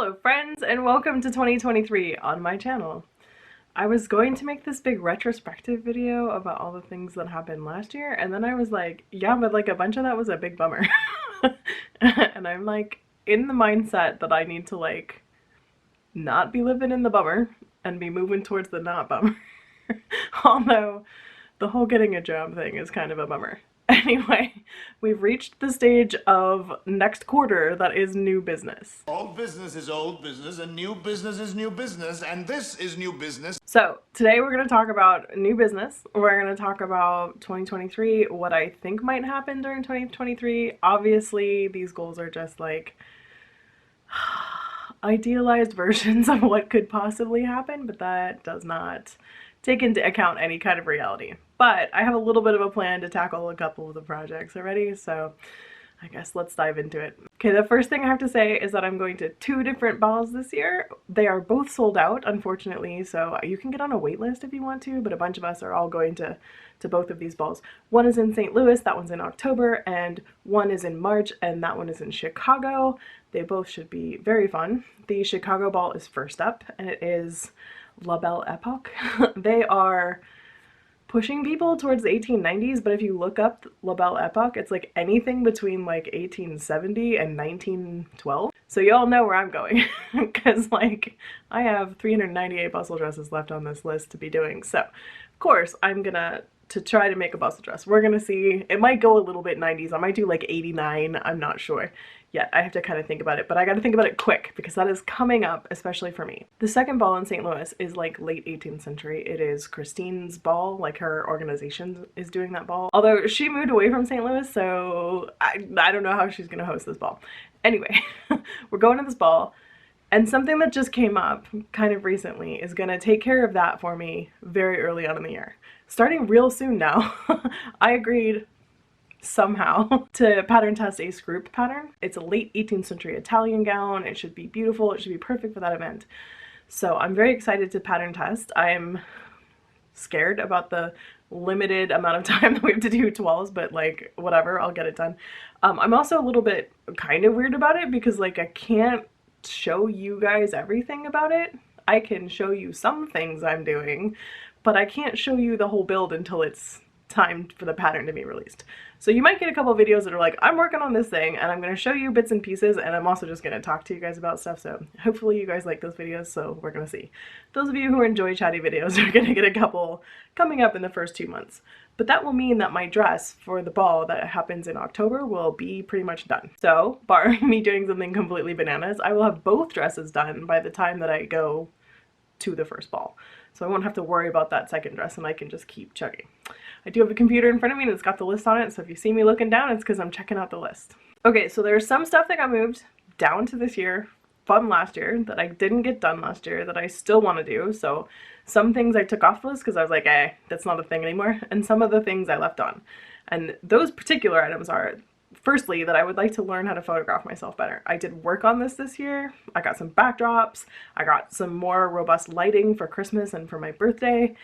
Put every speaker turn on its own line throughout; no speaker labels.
Hello friends and welcome to 2023 on my channel. I was going to make this big retrospective video about all the things that happened last year, and then I was like, yeah, but like a bunch of that was a big bummer. And I'm like in the mindset that I need to like not be living in the bummer and be moving towards the not bummer. Although the whole getting a job thing is kind of a bummer. Anyway, we've reached the stage of next quarter that is new business.
Old business is old business, and new business is new business, and this is new business.
So today we're going to talk about new business. We're going to talk about 2023, what I think might happen during 2023. Obviously, these goals are just like idealized versions of what could possibly happen, but that does not take into account any kind of reality. But I have a little bit of a plan to tackle a couple of the projects already, so I guess let's dive into it. Okay, the first thing I have to say is that I'm going to 2 different balls this year. They are both sold out, unfortunately, so you can get on a wait list if you want to, but a bunch of us are all going to both of these balls. One is in St. Louis, that one's in October, and one is in March, and that one is in Chicago. They both should be very fun. The Chicago ball is first up, and it is La Belle Epoque. They are pushing people towards the 1890s, but if you look up La Belle Epoque, it's like anything between like 1870 and 1912. So y'all know where I'm going, because like I have 398 bustle dresses left on this list to be doing. So of course I'm gonna try to make a bustle dress. We're gonna see. It might go a little bit 90s. I might do like 89. I'm not sure yet. I have to kind of think about it, but I got to think about it quick because that is coming up, especially for me. The second ball in St. Louis is like late 18th century. It is Christine's ball, like her organization is doing that ball. Although she moved away from St. Louis, so I don't know how she's gonna host this ball. Anyway, we're going to this ball, and something that just came up kind of recently is gonna take care of that for me very early on in the year. Starting real soon now, I agreed somehow to pattern test a Scroop pattern. It's a late 18th century Italian gown. It should be beautiful. It should be perfect for that event. So I'm very excited to pattern test. I'm scared about the limited amount of time that we have to do toiles, but like whatever, I'll get it done. I'm also a little bit kind of weird about it because like I can't show you guys everything about it. I can show you some things I'm doing, but I can't show you the whole build until it's time for the pattern to be released. So you might get a couple videos that are like, I'm working on this thing and I'm going to show you bits and pieces, and I'm also just going to talk to you guys about stuff. So hopefully you guys like those videos, so we're going to see. Those of you who enjoy chatty videos are going to get a couple coming up in the first 2 months. But that will mean that my dress for the ball that happens in October will be pretty much done. So barring me doing something completely bananas, I will have both dresses done by the time that I go to the first ball. So I won't have to worry about that second dress and I can just keep chugging. I do have a computer in front of me and it's got the list on it, so if you see me looking down, it's because I'm checking out the list. Okay, so there's some stuff that got moved down to this year from last year that I didn't get done last year that I still want to do. So some things I took off the list because I was like, that's not a thing anymore. And some of the things I left on. And those particular items are, firstly, that I would like to learn how to photograph myself better. I did work on this year. I got some backdrops. I got some more robust lighting for Christmas and for my birthday.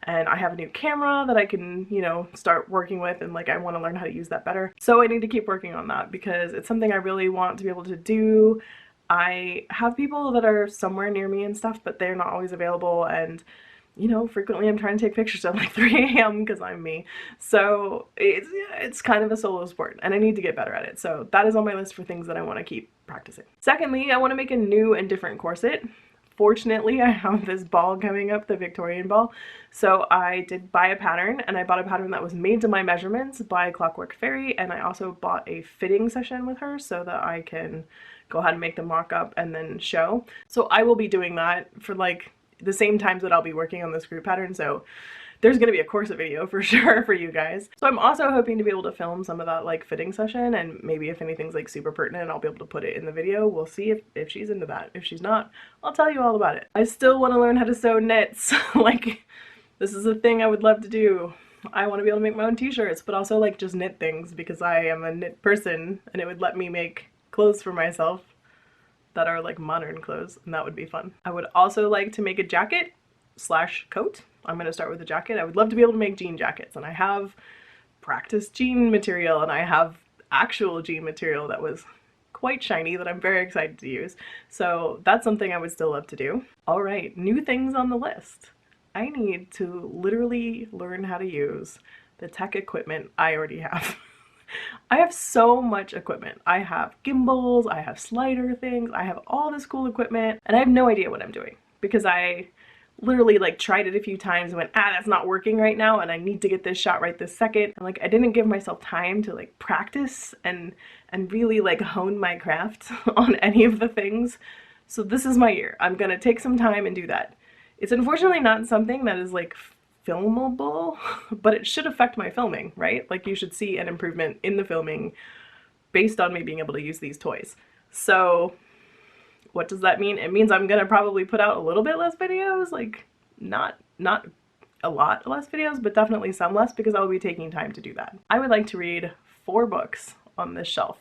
And I have a new camera that I can, you know, start working with, and like I want to learn how to use that better. So I need to keep working on that because it's something I really want to be able to do. I have people that are somewhere near me and stuff, but they're not always available, and you know, frequently I'm trying to take pictures at like 3 a.m. because I'm me. So it's kind of a solo sport and I need to get better at it. So that is on my list for things that I want to keep practicing. Secondly, I want to make a new and different corset. Fortunately, I have this ball coming up, the Victorian ball. So I did buy a pattern, and I bought a pattern that was made to my measurements by Clockwork Fairy, and I also bought a fitting session with her so that I can go ahead and make the mock-up and then show. So I will be doing that for like the same times that I'll be working on this group pattern, so there's going to be a corset video for sure for you guys. So I'm also hoping to be able to film some of that like fitting session, and maybe if anything's like super pertinent I'll be able to put it in the video. We'll see if she's into that. If she's not, I'll tell you all about it. I still want to learn how to sew knits. Like this is a thing I would love to do. I want to be able to make my own t-shirts, but also like just knit things because I am a knit person, and it would let me make clothes for myself that are like modern clothes, and that would be fun. I would also like to make a jacket slash coat. I'm going to start with a jacket. I would love to be able to make jean jackets, and I have practiced jean material, and I have actual jean material that was quite shiny that I'm very excited to use. So that's something I would still love to do. All right, new things on the list. I need to literally learn how to use the tech equipment I already have. I have so much equipment. I have gimbals, I have slider things, I have all this cool equipment, and I have no idea what I'm doing because I literally like tried it a few times and went, that's not working right now and I need to get this shot right this second. And like I didn't give myself time to like practice and really like hone my craft on any of the things. So this is my year. I'm gonna take some time and do that. It's unfortunately not something that is like filmable, but it should affect my filming, right? Like you should see an improvement in the filming based on me being able to use these toys. So what does that mean? It means I'm gonna probably put out a little bit less videos, like not a lot less videos, but definitely some less because I'll be taking time to do that. I would like to read 4 books on this shelf.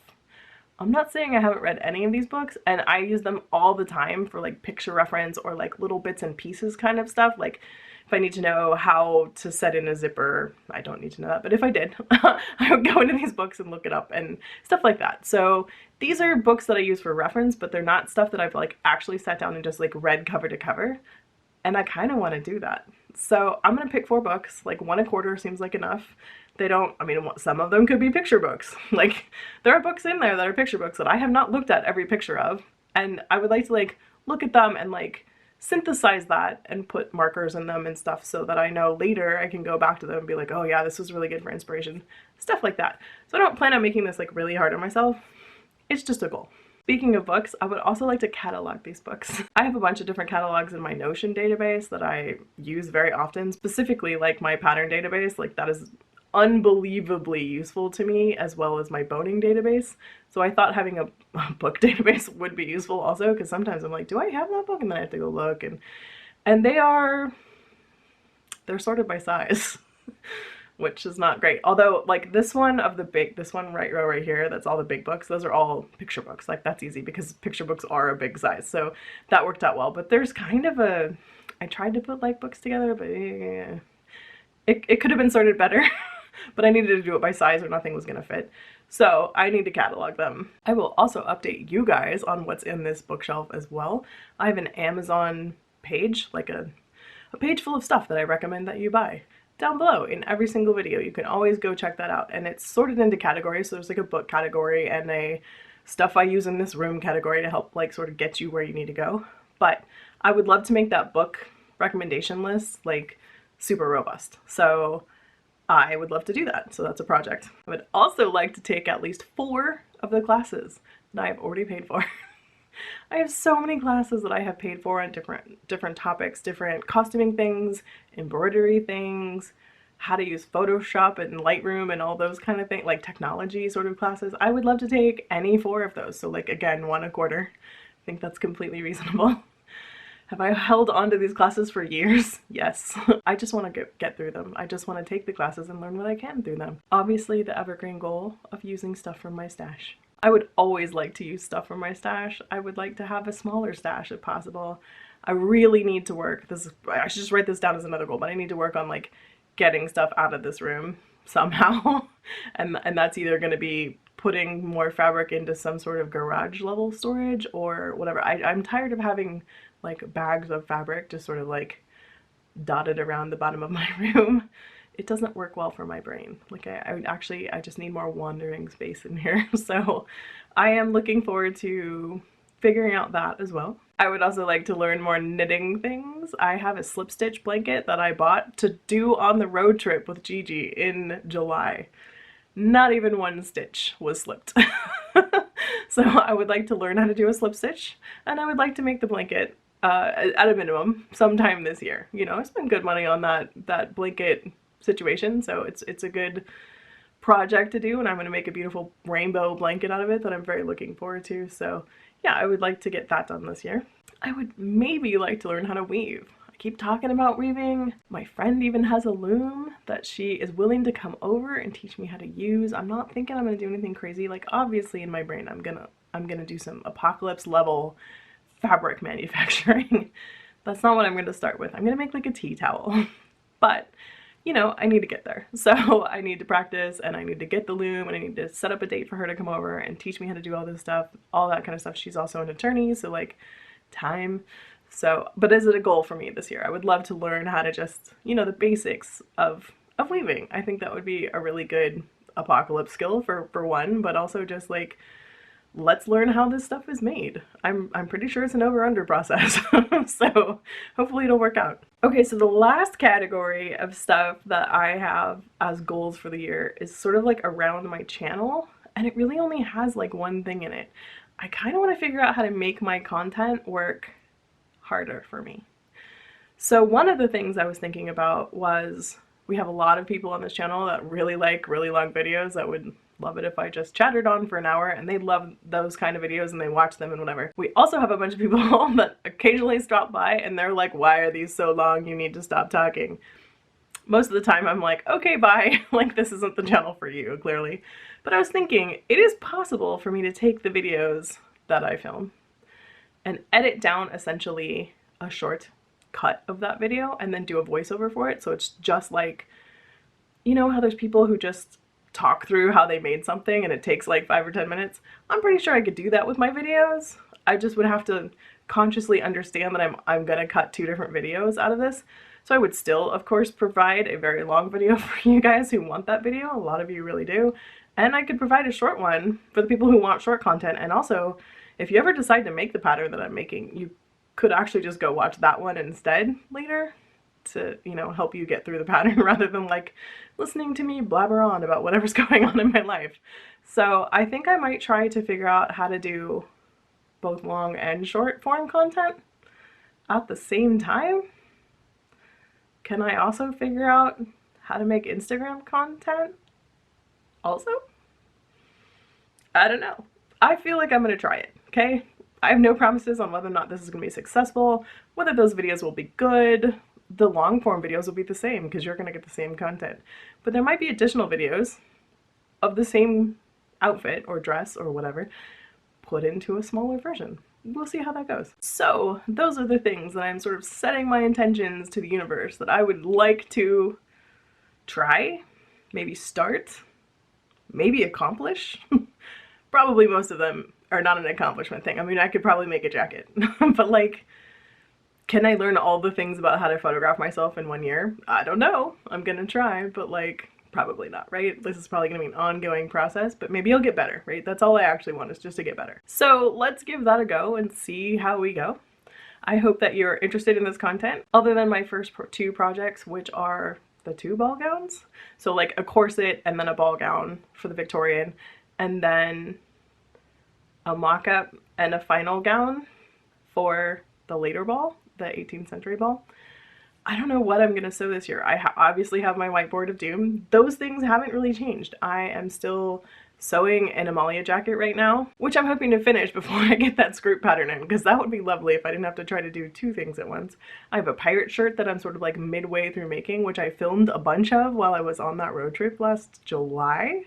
I'm not saying I haven't read any of these books, and I use them all the time for like picture reference or like little bits and pieces kind of stuff. Like if I need to know how to set in a zipper, I don't need to know that, but if I did, I would go into these books and look it up and stuff like that. So these are books that I use for reference, but they're not stuff that I've like actually sat down and just like read cover to cover. And I kind of want to do that. So I'm going to pick 4 books, like 1 a quarter seems like enough. They don't, I mean, some of them could be picture books. Like there are books in there that are picture books that I have not looked at every picture of. And I would like to like look at them and like synthesize that and put markers in them and stuff so that I know later I can go back to them and be like, oh yeah, this was really good for inspiration. Stuff like that. So I don't plan on making this like really hard on myself. It's just a goal. Speaking of books, I would also like to catalog these books. I have a bunch of different catalogs in my Notion database that I use very often, specifically like my pattern database. Like that is unbelievably useful to me, as well as my boning database. So I thought having a book database would be useful also, because sometimes I'm like, do I have that book? And then I have to go look, and they're sorted by size. Which is not great. Although like this one right here, that's all the big books. Those are all picture books. Like that's easy because picture books are a big size. So that worked out well. But there's kind of I tried to put like books together, but it could have been sorted better. But I needed to do it by size or nothing was gonna fit. So I need to catalog them. I will also update you guys on what's in this bookshelf as well. I have an Amazon page, like a page full of stuff that I recommend that you buy. Down below in every single video. You can always go check that out. And it's sorted into categories. So there's like a book category and a stuff I use in this room category to help like sort of get you where you need to go. But I would love to make that book recommendation list like super robust. So I would love to do that. So that's a project. I would also like to take at least 4 of the classes that I have already paid for. I have so many classes that I have paid for on different topics, different costuming things, embroidery things, how to use Photoshop and Lightroom and all those kind of things, like technology sort of classes. I would love to take any 4 of those. So like again, 1 a quarter. I think that's completely reasonable. Have I held on to these classes for years? Yes. I just want to get through them. I just want to take the classes and learn what I can through them. Obviously the evergreen goal of using stuff from my stash. I would always like to use stuff from my stash. I would like to have a smaller stash if possible. I really need to work. I should just write this down as another goal, but I need to work on like getting stuff out of this room somehow. and that's either going to be putting more fabric into some sort of garage level storage or whatever. I'm tired of having like bags of fabric just sort of like dotted around the bottom of my room. It doesn't work well for my brain. Like I just need more wandering space in here. So I am looking forward to figuring out that as well. I would also like to learn more knitting things. I have a slip stitch blanket that I bought to do on the road trip with Gigi in July. Not even 1 stitch was slipped. So I would like to learn how to do a slip stitch, and I would like to make the blanket at a minimum sometime this year. You know, I spent good money on that blanket situation, so it's a good project to do, and I'm going to make a beautiful rainbow blanket out of it that I'm very looking forward to. So yeah, I would like to get that done this year. I would maybe like to learn how to weave. I keep talking about weaving. My friend even has a loom that she is willing to come over and teach me how to use. I'm not thinking I'm going to do anything crazy. Like obviously in my brain I'm gonna do some apocalypse level fabric manufacturing. That's not what I'm going to start with. I'm going to make like a tea towel. But you know, I need to get there. So I need to practice, and I need to get the loom, and I need to set up a date for her to come over and teach me how to do all this stuff, all that kind of stuff. She's also an attorney, so like time. So, but is it a goal for me this year? I would love to learn how to just, you know, the basics of weaving. I think that would be a really good apocalypse skill for one, but also just like, let's learn how this stuff is made. I'm pretty sure it's an over-under process. So hopefully it'll work out. Okay, so the last category of stuff that I have as goals for the year is sort of like around my channel, and it really only has like one thing in it. I kind of want to figure out how to make my content work harder for me. So one of the things I was thinking about was, we have a lot of people on this channel that really like really long videos that would love it if I just chattered on for an hour, and they love those kind of videos and they watch them and whatever. We also have a bunch of people that occasionally stop by and they're like, why are these so long? You need to stop talking. Most of the time I'm like, okay, bye. Like, this isn't the channel for you, clearly. But I was thinking, it is possible for me to take the videos that I film and edit down essentially a short cut of that video and then do a voiceover for it. So it's just like, you know how there's people who just talk through how they made something and it takes like 5 or 10 minutes? I'm pretty sure I could do that with my videos. I just would have to consciously understand that I'm gonna cut 2 different videos out of this. So I would still, of course, provide a very long video for you guys who want that video. A lot of you really do. And I could provide a short one for the people who want short content. And also, if you ever decide to make the pattern that I'm making, you could actually just go watch that one instead later to, you know, help you get through the pattern rather than like listening to me blabber on about whatever's going on in my life. So I think I might try to figure out how to do both long and short form content at the same time. Can I also figure out how to make Instagram content also? I don't know. I feel like I'm gonna try it, okay? I have no promises on whether or not this is gonna be successful, whether those videos will be good. The long form videos will be the same because you're gonna get the same content. But there might be additional videos of the same outfit or dress or whatever put into a smaller version. We'll see how that goes. So those are the things that I'm sort of setting my intentions to the universe that I would like to try, maybe start, maybe accomplish. Probably most of them are not an accomplishment thing. I mean, I could probably make a jacket, but like, can I learn all the things about how to photograph myself in 1 year? I don't know. I'm gonna try, but like, probably not, right? This is probably gonna be an ongoing process, but maybe I'll get better, right? That's all I actually want, is just to get better. So let's give that a go and see how we go. I hope that you're interested in this content, other than my first 2 projects, which are the 2 ball gowns. So like a corset and then a ball gown for the Victorian, and then a mock-up and a final gown for the later ball, the 18th century ball. I don't know what I'm gonna sew this year. I obviously have my whiteboard of doom. Those things haven't really changed. I am still sewing an Amalia jacket right now, which I'm hoping to finish before I get that Scroop pattern in, because that would be lovely if I didn't have to try to do 2 things at once. I have a pirate shirt that I'm sort of like midway through making, which I filmed a bunch of while I was on that road trip last July.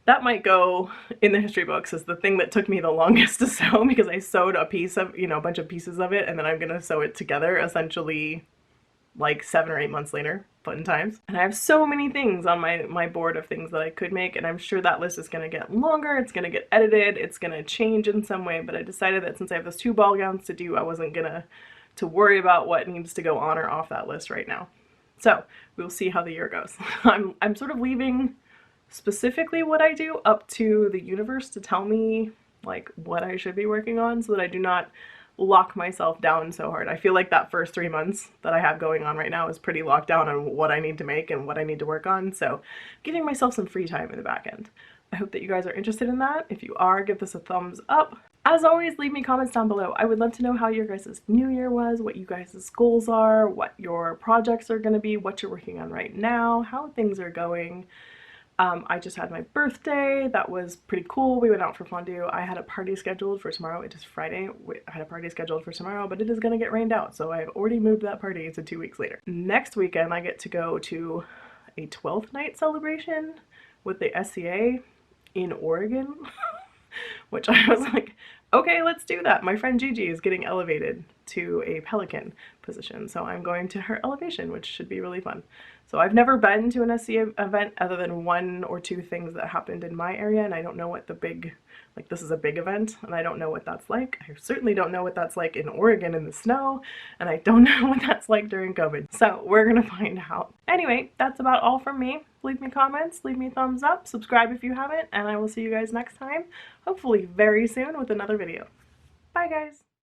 That might go in the history books as the thing that took me the longest to sew, because I sewed a piece of, you know, a bunch of pieces of it, and then I'm gonna sew it together essentially like 7 or 8 months later. Fun times. And I have so many things on my board of things that I could make, and I'm sure that list is gonna get longer, it's gonna get edited, it's gonna change in some way, but I decided that since I have those 2 ball gowns to do, I wasn't gonna worry about what needs to go on or off that list right now. So we'll see how the year goes. I'm sort of leaving specifically what I do up to the universe to tell me like what I should be working on, so that I do not lock myself down so hard. I feel like that first 3 months that I have going on right now is pretty locked down on what I need to make and what I need to work on, so giving myself some free time in the back end. I hope that you guys are interested in that. If you are, give this a thumbs up. As always, leave me comments down below. I would love to know how your guys' new year was, what you guys' goals are, what your projects are going to be, what you're working on right now, how things are going. I just had my birthday. That was pretty cool. We went out for fondue. I had a party scheduled for tomorrow. It is Friday. I had a party scheduled for tomorrow, but it is going to get rained out, so I've already moved that party to 2 weeks later. Next weekend, I get to go to a 12th night celebration with the SCA in Oregon, which I was like okay, let's do that. My friend Gigi is getting elevated to a pelican position, so I'm going to her elevation, which should be really fun. So I've never been to an SC event other than 1 or 2 things that happened in my area, and I don't know what the big, like this is a big event, and I don't know what that's like. I certainly don't know what that's like in Oregon in the snow, and I don't know what that's like during COVID. So we're gonna find out. Anyway, that's about all from me. Leave me comments, leave me a thumbs up, subscribe if you haven't, and I will see you guys next time, hopefully very soon with another video. Bye guys!